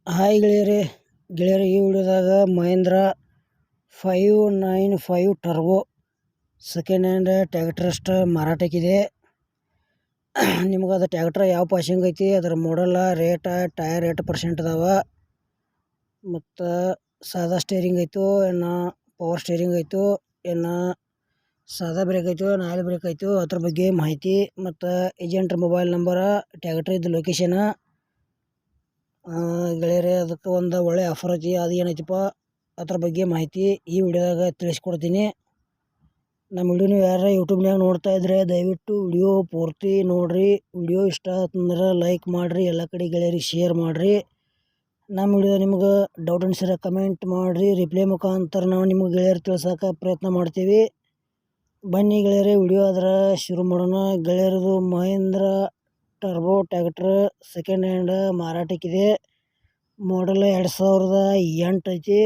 Hi ಗೆಳೆಯರೆ ಈ ವಿಡಿಯೋದಾಗ Mahindra 595 turbo second hand tractor ಮಾರಾಟಕ್ಕಿದೆ. ನಿಮ್ಗೆ ಅದು ಟ್ಯಾಕ್ಟರ್ ಯಾವ ಪಾಸಿಂಗ್ ಐತಿ, ಅದರ ಮಾಡಲ್ಲ, ರೇಟ, ಟೈರ್ ಎಷ್ಟು ಪರ್ಸೆಂಟ್ ಅದಾವ, ಮತ್ತು ಸಾದಾ ಸ್ಟೇರಿಂಗ್ ಐತೋ ಏನು ಪವರ್ ಸ್ಟೇರಿಂಗ್ ಐತೋ ಏನು ಸಾದಾ ಬ್ರೇಕ್ ಐತೋ ನಾಲ್ ಬ್ರೇಕ್ ಐತೋ ಅದ್ರ ಬಗ್ಗೆ ಮಾಹಿತಿ, ಮತ್ತು ಏಜೆಂಟ್ರ ಮೊಬೈಲ್ ನಂಬರ, ಟ್ಯಾಕ್ಟರ್ ಇದ್ದ ಲೊಕೇಶನ. ಗೆಳೆಯರೆ ಅದಕ್ಕೆ ಒಂದು ಒಳ್ಳೆ ಆಫರ್ ಐತಿ, ಅದು ಏನೈತಿಪ್ಪ ಅದ್ರ ಬಗ್ಗೆ ಮಾಹಿತಿ ಈ ವಿಡಿಯೋದಾಗ ತಿಳಿಸ್ಕೊಡ್ತೀನಿ. ನಮ್ಮ ವಿಡಿಯೋ ಯಾರು ಯೂಟ್ಯೂಬ್ನಾಗ ನೋಡ್ತಾ ಇದ್ರೆ ದಯವಿಟ್ಟು ವಿಡಿಯೋ ಪೂರ್ತಿ ನೋಡ್ರಿ. ವಿಡಿಯೋ ಇಷ್ಟ ಆತಂದ್ರೆ ಲೈಕ್ ಮಾಡಿರಿ, ಎಲ್ಲ ಕಡೆ ಗೆಳೆಯರಿಗೆ ಶೇರ್ ಮಾಡಿರಿ. ನಮ್ಮ ವಿಡಿಯೋ ನಿಮ್ಗೆ ಡೌಟ್ ಅನ್ಸಿದ್ರೆ ಕಮೆಂಟ್ ಮಾಡಿರಿ, ರಿಪ್ಲೈ ಮುಖಾಂತರ ನಾವು ನಿಮ್ಗೆ ಗೆಳೆಯರು ತಿಳ್ಸೋಕೆ ಪ್ರಯತ್ನ ಮಾಡ್ತೀವಿ. ಬನ್ನಿ ಗೆಳೆಯರೆ ವಿಡಿಯೋ ಅದರ ಶುರು ಮಾಡೋಣ. ಗೆಳೆಯರದು Mahindra turbo tractor second hand ಮಾರಾಟಕ್ಕಿದೆ. ಮಾಡಲ್ 2008 ಐತಿ.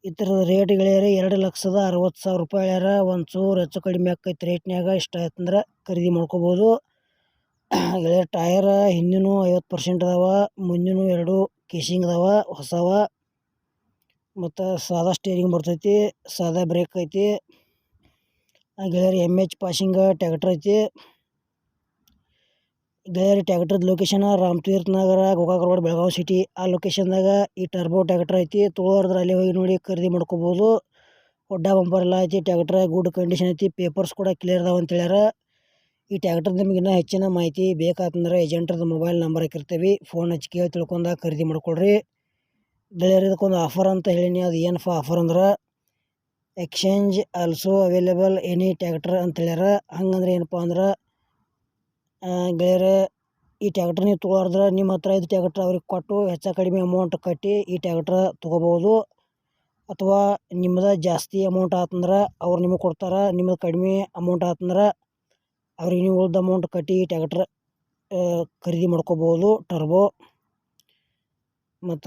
ಇದರ ರೇಟ್ ಗೆಳೆಯರೆ 2,60,000 ರೂಪಾಯಿ ಹೇಳ್ಯಾರ. ಒಂಚೂರು ಹೆಚ್ಚು ಕಡಿಮೆ ಆಕೈತಿ ರೇಟ್ನಾಗ. ಇಷ್ಟ ಆಯ್ತಂದ್ರೆ ಖರೀದಿ ಮಾಡ್ಕೋಬೋದು. ಗೆಳೆಯರೆ ಟೈರ ಹಿಂದಿನೂ 50% ಅದಾವ, ಮುಂದಿನೂ 2 ಕೇಸಿಂಗ್ ಅದಾವ ಹೊಸವ, ಮತ್ತು ಸಾದಾ ಸ್ಟೇರಿಂಗ್ ಬರ್ತೈತಿ, ಸಾದಾ ಬ್ರೇಕ್ ಐತಿ. ಗೆಳೆಯರೆ MH ಪಾಸಿಂಗ್ ಟ್ಯಾಕ್ಟರ್ ಐತಿ. ಗೆಳೆಯರೆ ಟ್ಯಾಕ್ಟರ್ದ ಲೊಕೇಶನ್ ರಾಮತೀರ್ಥ ನಗರ, ಗೋಕಾಕ್ ರೋಡ್, ಬೆಳಗಾವಿ ಸಿಟಿ. ಆ ಲೊಕೇಶನ್ದಾಗ ಈ ಟರ್ಬೋ ಟ್ಯಾಕ್ಟರ್ ಐತಿ. ತೊಗೊಳೋರ್ದ್ರೆ ಅಲ್ಲಿ ಹೋಗಿ ನೋಡಿ ಖರೀದಿ ಮಾಡ್ಕೋಬೋದು. ಹೊಡ್ಡ ಬಂಪರ್ ಎಲ್ಲ ಐತಿ. ಟ್ಯಾಕ್ಟರ್ ಗುಡ್ ಕಂಡೀಷನ್ ಐತಿ, ಪೇಪರ್ಸ್ ಕೂಡ ಕ್ಲಿಯರ್ ಅದಾವ ಅಂತ ಹೇಳ್ಯಾರ. ಈ ಟ್ಯಾಕ್ಟರ್ ನಿಮ್ಗೆ ಇನ್ನೂ ಹೆಚ್ಚಿನ ಮಾಹಿತಿ ಬೇಕಾತಂದ್ರೆ ಏಜೆಂಟ್ರದ್ದು ಮೊಬೈಲ್ ನಂಬರ್ ಹಾಕಿರ್ತೀವಿ, ಫೋನ್ ಹಚ್ಚಿ ಕೇಳಿ ತಿಳ್ಕೊಂಡ ಖರೀದಿ ಮಾಡ್ಕೊಳ್ರಿ. ಗೆಳೆಯರೆ ಇದಕ್ಕೊಂದು ಆಫರ್ ಅಂತ ಹೇಳೀನಿ. ಅದು ಏನಪ್ಪ ಆಫರ್ ಅಂದ್ರೆ exchange also available any tractor ಅಂತ ಹೇಳ್ಯಾರ. ಹಂಗಂದ್ರೆ ಏನಪ್ಪ ಅಂದ್ರೆ ಗೆಳೆಯರೆ ಈ ಟ್ಯಾಕ್ಟರ್ ನೀವು ತೊಗೊಳೋದ್ರೆ ನಿಮ್ಮ ಹತ್ರ ಇದು ಟ್ಯಾಕ್ಟರ್ ಅವ್ರಿಗೆ ಕೊಟ್ಟು ಹೆಚ್ಚು ಕಡಿಮೆ ಅಮೌಂಟ್ ಕಟ್ಟಿ ಈ ಟ್ಯಾಕ್ಟರ್ ತೊಗೋಬೋದು. ಅಥವಾ ನಿಮ್ಮದು ಜಾಸ್ತಿ ಅಮೌಂಟ್ ಆತಂದ್ರೆ ಅವ್ರು ನಿಮಗೆ ಕೊಡ್ತಾರೆ. ನಿಮ್ಮದು ಕಡಿಮೆ ಅಮೌಂಟ್ ಆತಂದ್ರೆ ಅವ್ರಿಗೆ ನೀವು ಉಳ್ದ ಅಮೌಂಟ್ ಕಟ್ಟಿ ಈ ಟ್ಯಾಕ್ಟರ್ ಖರೀದಿ ಮಾಡ್ಕೋಬೋದು ಟರ್ಬೋ. ಮತ್ತು